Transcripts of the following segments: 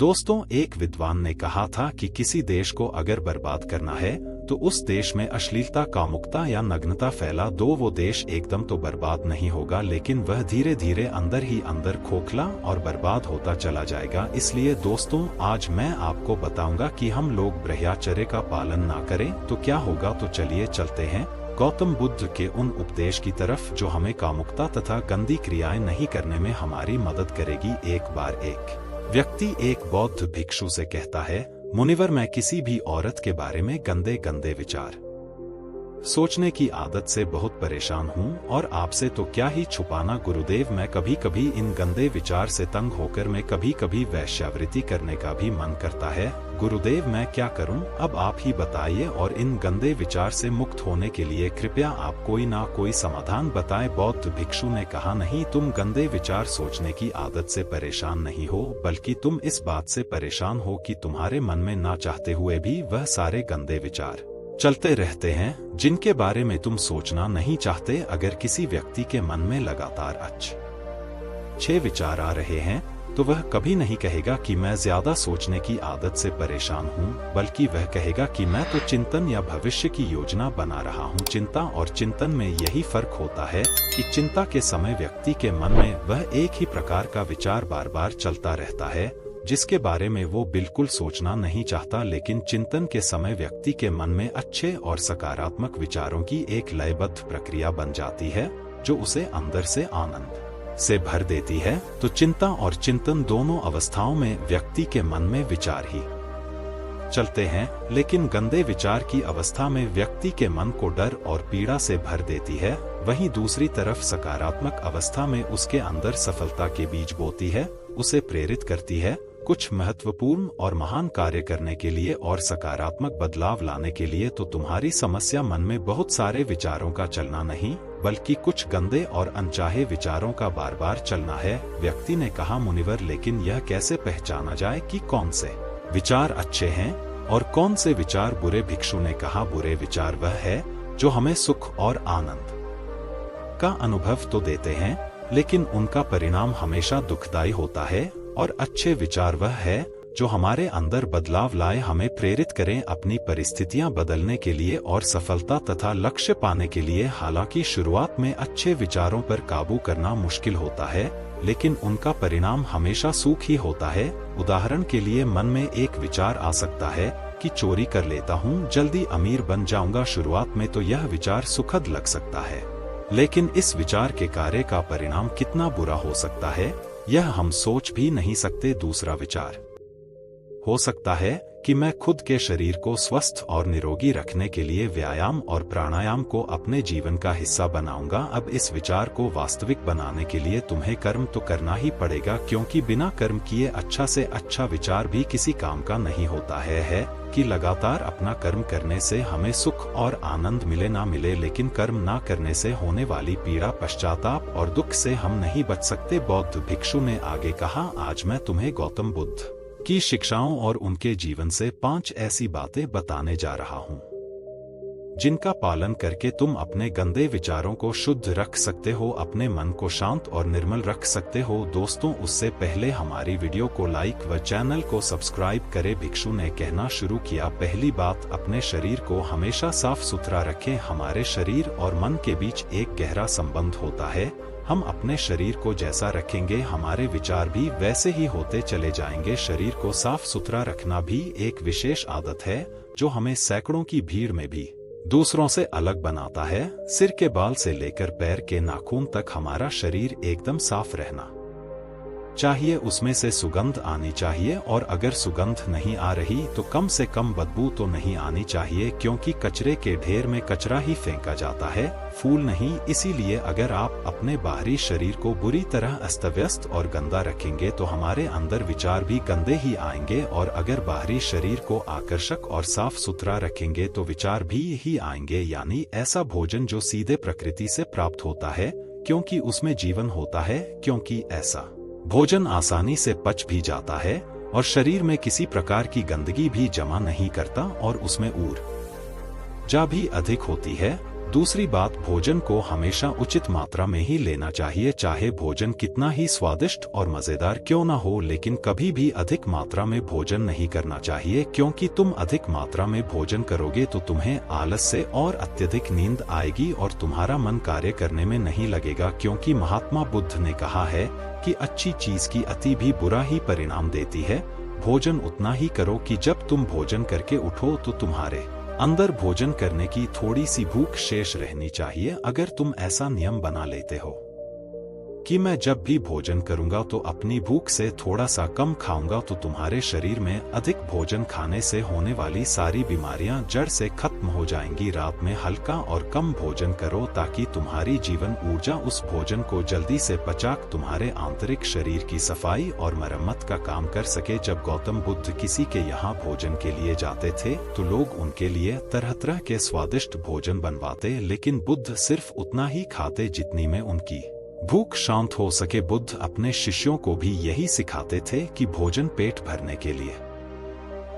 दोस्तों, एक विद्वान ने कहा था कि किसी देश को अगर बर्बाद करना है तो उस देश में अश्लीलता, कामुकता या नग्नता फैला दो। वो देश एकदम तो बर्बाद नहीं होगा, लेकिन वह धीरे धीरे अंदर ही अंदर खोखला और बर्बाद होता चला जाएगा। इसलिए दोस्तों, आज मैं आपको बताऊंगा कि हम लोग ब्रह्मचर्य का पालन ना करें तो क्या होगा। तो चलिए चलते हैं गौतम बुद्ध के उन उपदेश की तरफ जो हमें कामुकता तथा गंदी क्रियाएं नहीं करने में हमारी मदद करेगी। एक बार एक व्यक्ति एक बौद्ध भिक्षु से कहता है, मुनिवर, मैं किसी भी औरत के बारे में गंदे गंदे विचार सोचने की आदत से बहुत परेशान हूँ, और आपसे तो क्या ही छुपाना गुरुदेव, मैं कभी कभी इन गंदे विचार से तंग होकर मैं कभी कभी वैश्यावृत्ति करने का भी मन करता है। गुरुदेव, मैं क्या करूं? अब आप ही बताइए, और इन गंदे विचार से मुक्त होने के लिए कृपया आप कोई ना कोई समाधान बताएं। बौद्ध भिक्षु ने कहा, नहीं, तुम गंदे विचार सोचने की आदत से परेशान नहीं हो, बल्कि तुम इस बात से परेशान हो कि तुम्हारे मन में ना चाहते हुए भी वह सारे गंदे विचार चलते रहते हैं जिनके बारे में तुम सोचना नहीं चाहते। अगर किसी व्यक्ति के मन में लगातार अच्छे विचार आ रहे हैं तो वह कभी नहीं कहेगा कि मैं ज्यादा सोचने की आदत से परेशान हूँ, बल्कि वह कहेगा कि मैं तो चिंतन या भविष्य की योजना बना रहा हूँ। चिंता और चिंतन में यही फर्क होता है कि चिंता के समय व्यक्ति के मन में वह एक ही प्रकार का विचार बार बार चलता रहता है जिसके बारे में वो बिल्कुल सोचना नहीं चाहता, लेकिन चिंतन के समय व्यक्ति के मन में अच्छे और सकारात्मक विचारों की एक लयबद्ध प्रक्रिया बन जाती है जो उसे अंदर से आनंद से भर देती है। तो चिंता और चिंतन दोनों अवस्थाओं में व्यक्ति के मन में विचार ही चलते हैं, लेकिन गंदे विचार की अवस्था में व्यक्ति के मन को डर और पीड़ा से भर देती है। वहीं दूसरी तरफ सकारात्मक अवस्था में उसके अंदर सफलता के बीज बोती है, उसे प्रेरित करती है कुछ महत्वपूर्ण और महान कार्य करने के लिए और सकारात्मक बदलाव लाने के लिए। तो तुम्हारी समस्या मन में बहुत सारे विचारों का चलना नहीं, बल्कि कुछ गंदे और अनचाहे विचारों का बार बार चलना है। व्यक्ति ने कहा, मुनिवर, लेकिन यह कैसे पहचाना जाए कि कौन से विचार अच्छे हैं और कौन से विचार बुरे? भिक्षु ने कहा, बुरे विचार वह है जो हमें सुख और आनंद का अनुभव तो देते हैं, लेकिन उनका परिणाम हमेशा दुखदायी होता है। और अच्छे विचार वह है जो हमारे अंदर बदलाव लाए, हमें प्रेरित करें अपनी परिस्थितियां बदलने के लिए और सफलता तथा लक्ष्य पाने के लिए। हालांकि शुरुआत में अच्छे विचारों पर काबू करना मुश्किल होता है, लेकिन उनका परिणाम हमेशा सुख ही होता है। उदाहरण के लिए, मन में एक विचार आ सकता है कि चोरी कर लेता हूँ, जल्दी अमीर बन जाऊंगा। शुरुआत में तो यह विचार सुखद लग सकता है, लेकिन इस विचार के कार्य का परिणाम कितना बुरा हो सकता है यह हम सोच भी नहीं सकते। दूसरा विचार हो सकता है कि मैं खुद के शरीर को स्वस्थ और निरोगी रखने के लिए व्यायाम और प्राणायाम को अपने जीवन का हिस्सा बनाऊंगा। अब इस विचार को वास्तविक बनाने के लिए तुम्हें कर्म तो करना ही पड़ेगा, क्योंकि बिना कर्म किए अच्छा से अच्छा विचार भी किसी काम का नहीं होता है कि लगातार अपना कर्म करने से हमें सुख और आनंद मिले ना मिले, लेकिन कर्म ना करने से होने वाली पीड़ा, पश्चाताप और दुख से हम नहीं बच सकते। बौद्ध भिक्षु ने आगे कहा, आज मैं तुम्हें गौतम बुद्ध की शिक्षाओं और उनके जीवन से 5 ऐसी बातें बताने जा रहा हूं जिनका पालन करके तुम अपने गंदे विचारों को शुद्ध रख सकते हो, अपने मन को शांत और निर्मल रख सकते हो। दोस्तों, उससे पहले हमारी वीडियो को लाइक व चैनल को सब्सक्राइब करें। भिक्षु ने कहना शुरू किया, पहली बात, अपने शरीर को हमेशा साफ सुथरा रखें। हमारे शरीर और मन के बीच एक गहरा संबंध होता है। हम अपने शरीर को जैसा रखेंगे हमारे विचार भी वैसे ही होते चले जाएंगे। शरीर को साफ सुथरा रखना भी एक विशेष आदत है जो हमें सैकड़ों की भीड़ में भी दूसरों से अलग बनाता है। सिर के बाल से लेकर पैर के नाखून तक हमारा शरीर एकदम साफ रहना चाहिए, उसमें से सुगंध आनी चाहिए, और अगर सुगंध नहीं आ रही तो कम से कम बदबू तो नहीं आनी चाहिए, क्योंकि कचरे के ढेर में कचरा ही फेंका जाता है, फूल नहीं। इसीलिए अगर आप अपने बाहरी शरीर को बुरी तरह अस्त व्यस्त और गंदा रखेंगे तो हमारे अंदर विचार भी गंदे ही आएंगे, और अगर बाहरी शरीर को आकर्षक और साफ सुथरा रखेंगे तो विचार भी ही आएंगे। यानी ऐसा भोजन जो सीधे प्रकृति से प्राप्त होता है, क्योंकि उसमें जीवन होता है, क्योंकि ऐसा भोजन आसानी से पच भी जाता है और शरीर में किसी प्रकार की गंदगी भी जमा नहीं करता और उसमें ऊर्जा भी अधिक होती है। दूसरी बात, भोजन को हमेशा उचित मात्रा में ही लेना चाहिए, चाहे भोजन कितना ही स्वादिष्ट और मजेदार क्यों ना हो, लेकिन कभी भी अधिक मात्रा में भोजन नहीं करना चाहिए, क्योंकि तुम अधिक मात्रा में भोजन करोगे तो तुम्हें आलस्य और अत्यधिक नींद आएगी और तुम्हारा मन कार्य करने में नहीं लगेगा, क्योंकि महात्मा बुद्ध ने कहा है कि अच्छी चीज की अति भी बुरा ही परिणाम देती है। भोजन उतना ही करो कि जब तुम भोजन करके उठो तो तुम्हारे अंदर भोजन करने की थोड़ी सी भूख शेष रहनी चाहिए। अगर तुम ऐसा नियम बना लेते हो कि मैं जब भी भोजन करूंगा तो अपनी भूख से थोड़ा सा कम खाऊंगा, तो तुम्हारे शरीर में अधिक भोजन खाने से होने वाली सारी बीमारियां जड़ से खत्म हो जाएंगी। रात में हल्का और कम भोजन करो ताकि तुम्हारी जीवन ऊर्जा उस भोजन को जल्दी से पचाकर तुम्हारे आंतरिक शरीर की सफाई और मरम्मत का काम कर सके। जब गौतम बुद्ध किसी के यहाँ भोजन के लिए जाते थे तो लोग उनके लिए तरह तरह के स्वादिष्ट भोजन बनवाते, लेकिन बुद्ध सिर्फ उतना ही खाते जितनी में उनकी भूख शांत हो सके। बुद्ध अपने शिष्यों को भी यही सिखाते थे कि भोजन पेट भरने के लिए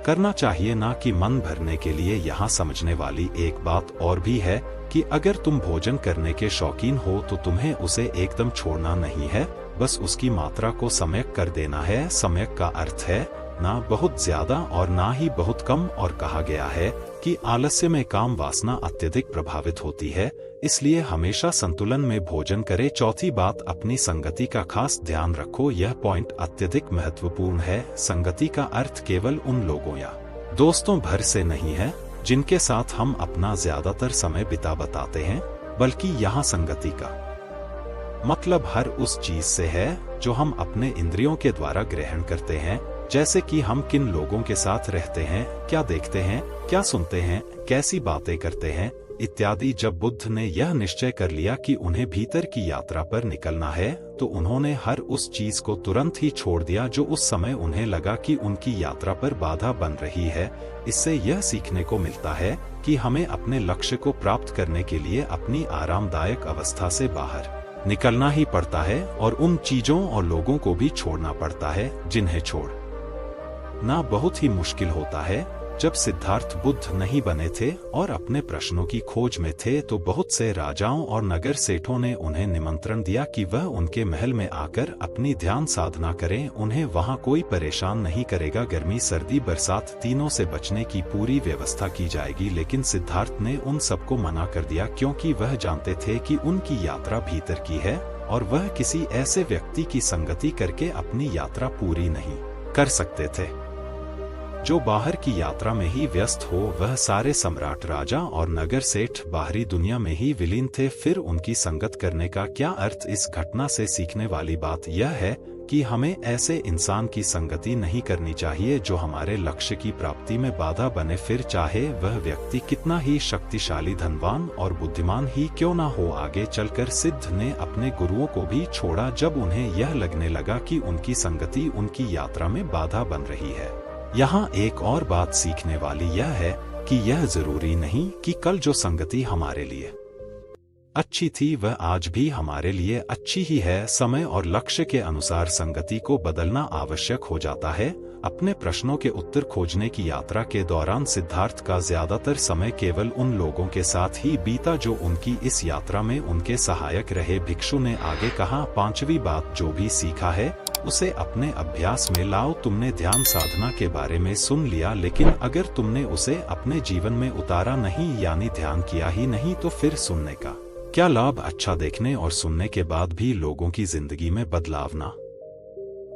करना चाहिए, ना कि मन भरने के लिए। यहाँ समझने वाली एक बात और भी है कि अगर तुम भोजन करने के शौकीन हो तो तुम्हें उसे एकदम छोड़ना नहीं है, बस उसकी मात्रा को सम्यक कर देना है। सम्यक का अर्थ है ना बहुत ज्यादा और ना ही बहुत कम, और कहा गया है कि आलस्य में काम वासना अत्यधिक प्रभावित होती है, इसलिए हमेशा संतुलन में भोजन करें। चौथी बात, अपनी संगति का खास ध्यान रखो। यह पॉइंट अत्यधिक महत्वपूर्ण है। संगति का अर्थ केवल उन लोगों या दोस्तों भर से नहीं है जिनके साथ हम अपना ज्यादातर समय बताते हैं, बल्कि यहाँ संगति का मतलब हर उस चीज से है जो हम अपने इंद्रियों के द्वारा ग्रहण करते हैं, जैसे कि हम किन लोगों के साथ रहते हैं, क्या देखते हैं, क्या सुनते हैं, कैसी बातें करते हैं इत्यादि। जब बुद्ध ने यह निश्चय कर लिया कि उन्हें भीतर की यात्रा पर निकलना है तो उन्होंने हर उस चीज को तुरंत ही छोड़ दिया जो उस समय उन्हें लगा कि उनकी यात्रा पर बाधा बन रही है। इससे यह सीखने को मिलता है कि हमें अपने लक्ष्य को प्राप्त करने के लिए अपनी आरामदायक अवस्था से बाहर निकलना ही पड़ता है और उन चीजों और लोगों को भी छोड़ना पड़ता है जिन्हें छोड़ना बहुत ही मुश्किल होता है। जब सिद्धार्थ बुद्ध नहीं बने थे और अपने प्रश्नों की खोज में थे तो बहुत से राजाओं और नगर सेठों ने उन्हें निमंत्रण दिया कि वह उनके महल में आकर अपनी ध्यान साधना करें। उन्हें वहां कोई परेशान नहीं करेगा, गर्मी सर्दी बरसात तीनों से बचने की पूरी व्यवस्था की जाएगी। लेकिन सिद्धार्थ ने उन सबको मना कर दिया, क्योंकि वह जानते थे कि उनकी यात्रा भीतर की है और वह किसी ऐसे व्यक्ति की संगति करके अपनी यात्रा पूरी नहीं कर सकते थे जो बाहर की यात्रा में ही व्यस्त हो। वह सारे सम्राट, राजा और नगर सेठ बाहरी दुनिया में ही विलीन थे। फिर उनकी संगत करने का क्या अर्थ? इस घटना से सीखने वाली बात यह है कि हमें ऐसे इंसान की संगति नहीं करनी चाहिए जो हमारे लक्ष्य की प्राप्ति में बाधा बने, फिर चाहे वह व्यक्ति कितना ही शक्तिशाली, धनवान और बुद्धिमान ही क्यों ना हो। आगे चलकर सिद्ध ने अपने गुरुओं को भी छोड़ा जब उन्हें यह लगने लगा कि उनकी संगति उनकी यात्रा में बाधा बन रही है। यहाँ एक और बात सीखने वाली यह है कि यह जरूरी नहीं कि कल जो संगति हमारे लिए अच्छी थी वह आज भी हमारे लिए अच्छी ही है। समय और लक्ष्य के अनुसार संगति को बदलना आवश्यक हो जाता है। अपने प्रश्नों के उत्तर खोजने की यात्रा के दौरान सिद्धार्थ का ज्यादातर समय केवल उन लोगों के साथ ही बीता जो उनकी इस यात्रा में उनके सहायक रहे। भिक्षु ने आगे कहा, पांचवी बात, जो भी सीखा है उसे अपने अभ्यास में लाओ। तुमने ध्यान साधना के बारे में सुन लिया, लेकिन अगर तुमने उसे अपने जीवन में उतारा नहीं, यानी ध्यान किया ही नहीं, तो फिर सुनने का क्या लाभ? अच्छा देखने और सुनने के बाद भी लोगों की जिंदगी में बदलाव ना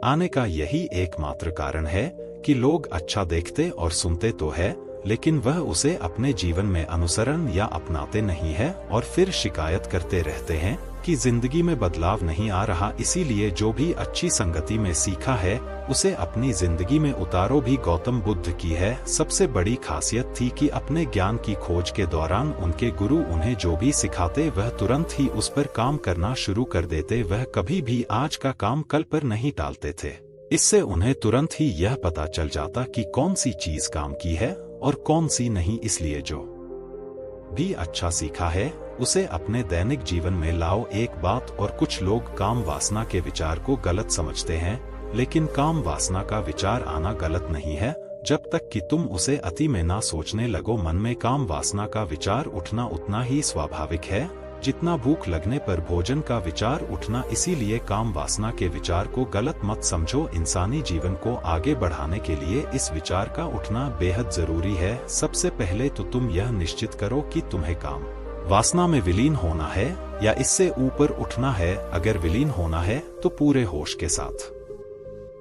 आने का यही एकमात्र कारण है कि लोग अच्छा देखते और सुनते तो है, लेकिन वह उसे अपने जीवन में अनुसरण या अपनाते नहीं है और फिर शिकायत करते रहते हैं कि जिंदगी में बदलाव नहीं आ रहा। इसीलिए जो भी अच्छी संगति में सीखा है उसे अपनी जिंदगी में उतारो। भी गौतम बुद्ध की है सबसे बड़ी खासियत थी कि अपने ज्ञान की खोज के दौरान उनके गुरु उन्हें जो भी सिखाते वह तुरंत ही उस पर काम करना शुरू कर देते। वह कभी भी आज का काम कल पर नहीं टालते थे। इससे उन्हें तुरंत ही यह पता चल जाता कि कौन सी चीज काम की है और कौन सी नहीं। इसलिए जो भी अच्छा सीखा है उसे अपने दैनिक जीवन में लाओ। एक बात और, कुछ लोग काम वासना के विचार को गलत समझते हैं, लेकिन काम वासना का विचार आना गलत नहीं है। जब तक कि तुम उसे अति में ना सोचने लगो। मन में काम वासना का विचार उठना उतना ही स्वाभाविक है जितना भूख लगने पर भोजन का विचार उठना। इसीलिए काम वासना के विचार को गलत मत समझो। इंसानी जीवन को आगे बढ़ाने के लिए इस विचार का उठना बेहद जरूरी है। सबसे पहले तो तुम यह निश्चित करो कि तुम्हें काम वासना में विलीन होना है या इससे ऊपर उठना है। अगर विलीन होना है तो पूरे होश के साथ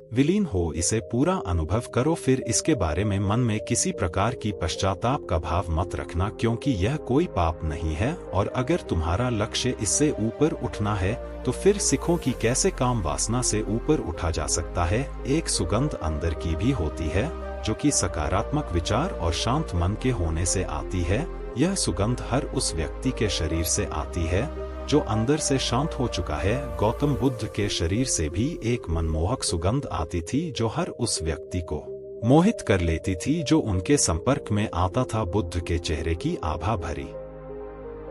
विलीन हो, इसे पूरा अनुभव करो। फिर इसके बारे में मन में किसी प्रकार की पश्चाताप का भाव मत रखना, क्योंकि यह कोई पाप नहीं है। और अगर तुम्हारा लक्ष्य इससे ऊपर उठना है तो फिर सीखो कि कैसे काम वासना से ऊपर उठा जा सकता है। एक सुगंध अंदर की भी होती है जो कि सकारात्मक विचार और शांत मन के होने से आती है। यह सुगंध हर उस व्यक्ति के शरीर से आती है जो अंदर से शांत हो चुका है। गौतम बुद्ध के शरीर से भी एक मनमोहक सुगंध आती थी जो हर उस व्यक्ति को मोहित कर लेती थी जो उनके संपर्क में आता था। बुद्ध के चेहरे की आभा भरी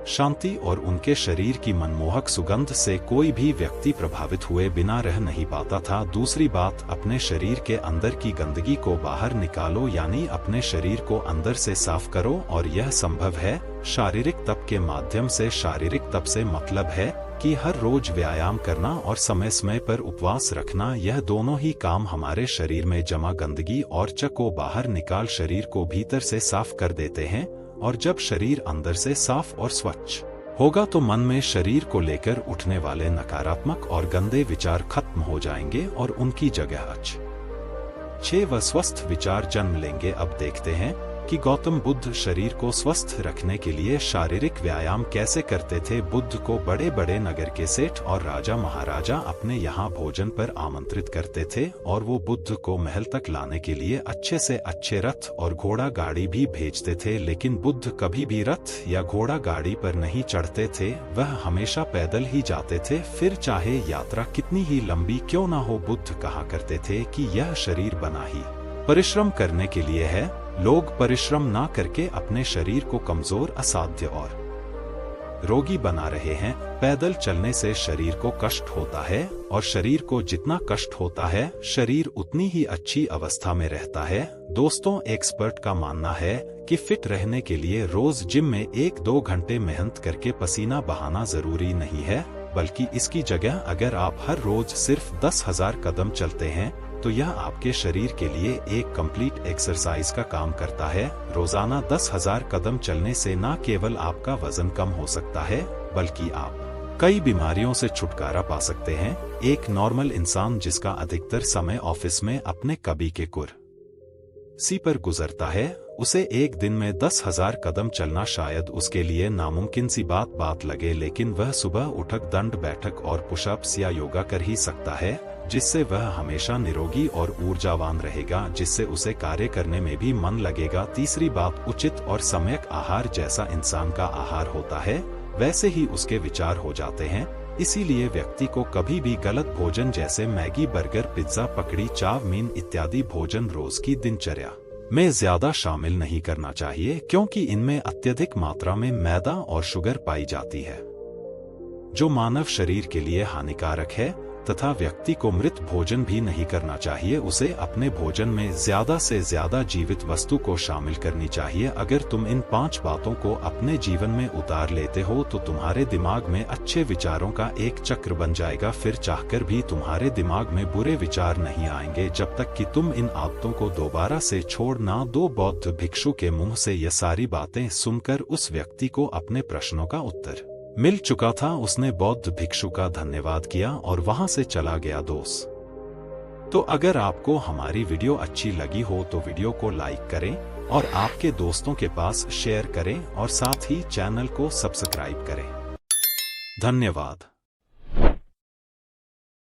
शांति और उनके शरीर की मनमोहक सुगंध से कोई भी व्यक्ति प्रभावित हुए बिना रह नहीं पाता था। दूसरी बात, अपने शरीर के अंदर की गंदगी को बाहर निकालो, यानी अपने शरीर को अंदर से साफ करो। और यह संभव है शारीरिक तप के माध्यम से। शारीरिक तप से मतलब है कि हर रोज व्यायाम करना और समय समय पर उपवास रखना। यह दोनों ही काम हमारे शरीर में जमा गंदगी और चक को बाहर निकाल शरीर को भीतर से साफ कर देते हैं। और जब शरीर अंदर से साफ और स्वच्छ होगा तो मन में शरीर को लेकर उठने वाले नकारात्मक और गंदे विचार खत्म हो जाएंगे और उनकी जगह अच्छे व स्वस्थ विचार जन्म लेंगे। अब देखते हैं कि गौतम बुद्ध शरीर को स्वस्थ रखने के लिए शारीरिक व्यायाम कैसे करते थे। बुद्ध को बड़े बड़े नगर के सेठ और राजा महाराजा अपने यहाँ भोजन पर आमंत्रित करते थे और वो बुद्ध को महल तक लाने के लिए अच्छे से अच्छे रथ और घोड़ा गाड़ी भी भेजते थे। लेकिन बुद्ध कभी भी रथ या घोड़ा गाड़ी पर नहीं चढ़ते थे, वह हमेशा पैदल ही जाते थे। फिर चाहे यात्रा कितनी ही लंबी क्यों ना हो, बुद्ध कहा करते थे कि यह शरीर बना ही परिश्रम करने के लिए है। लोग परिश्रम ना करके अपने शरीर को कमजोर, असाध्य और रोगी बना रहे हैं। पैदल चलने से शरीर को कष्ट होता है और शरीर को जितना कष्ट होता है शरीर उतनी ही अच्छी अवस्था में रहता है। दोस्तों, एक्सपर्ट का मानना है कि फिट रहने के लिए रोज जिम में 1-2 घंटे मेहनत करके पसीना बहाना जरूरी नहीं है, बल्कि इसकी जगह अगर आप हर रोज सिर्फ 10,000 कदम चलते हैं तो यह आपके शरीर के लिए एक कंप्लीट एक्सरसाइज का काम करता है। रोजाना 10,000 कदम चलने से न केवल आपका वजन कम हो सकता है, बल्कि आप कई बीमारियों से छुटकारा पा सकते हैं। एक नॉर्मल इंसान जिसका अधिकतर समय ऑफिस में अपने कभी के कुर्सी पर गुजरता है, उसे एक दिन में 10,000 कदम चलना शायद उसके लिए नामुमकिन सी बात लगे। लेकिन वह सुबह उठक दंड बैठक और पुशअप्स या योगा कर ही सकता है, जिससे वह हमेशा निरोगी और ऊर्जावान रहेगा, जिससे उसे कार्य करने में भी मन लगेगा। तीसरी बात, उचित और सम्यक आहार। जैसा इंसान का आहार होता है वैसे ही उसके विचार हो जाते हैं। इसीलिए व्यक्ति को कभी भी गलत भोजन जैसे मैगी, बर्गर, पिज्जा, पकड़ी, चाउमीन इत्यादि भोजन रोज की दिनचर्या में ज्यादा शामिल नहीं करना चाहिए, क्योंकि इनमें अत्यधिक मात्रा में मैदा और शुगर पाई जाती है जो मानव शरीर के लिए हानिकारक है। तथा व्यक्ति को मृत भोजन भी नहीं करना चाहिए। उसे अपने भोजन में ज्यादा से ज्यादा जीवित वस्तु को शामिल करनी चाहिए। अगर तुम इन 5 बातों को अपने जीवन में उतार लेते हो तो तुम्हारे दिमाग में अच्छे विचारों का एक चक्र बन जाएगा। फिर चाहकर भी तुम्हारे दिमाग में बुरे विचार नहीं आएंगे जब तक कि तुम इन आदतों को दोबारा से छोड़ ना दो। बौद्ध भिक्षु के मुंह से ये सारी बातें सुनकर उस व्यक्ति को अपने प्रश्नों का उत्तर मिल चुका था। उसने बौद्ध भिक्षु का धन्यवाद किया और वहां से चला गया। दोस्त, तो अगर आपको हमारी वीडियो अच्छी लगी हो तो वीडियो को लाइक करें और आपके दोस्तों के पास शेयर करें और साथ ही चैनल को सब्सक्राइब करें। धन्यवाद।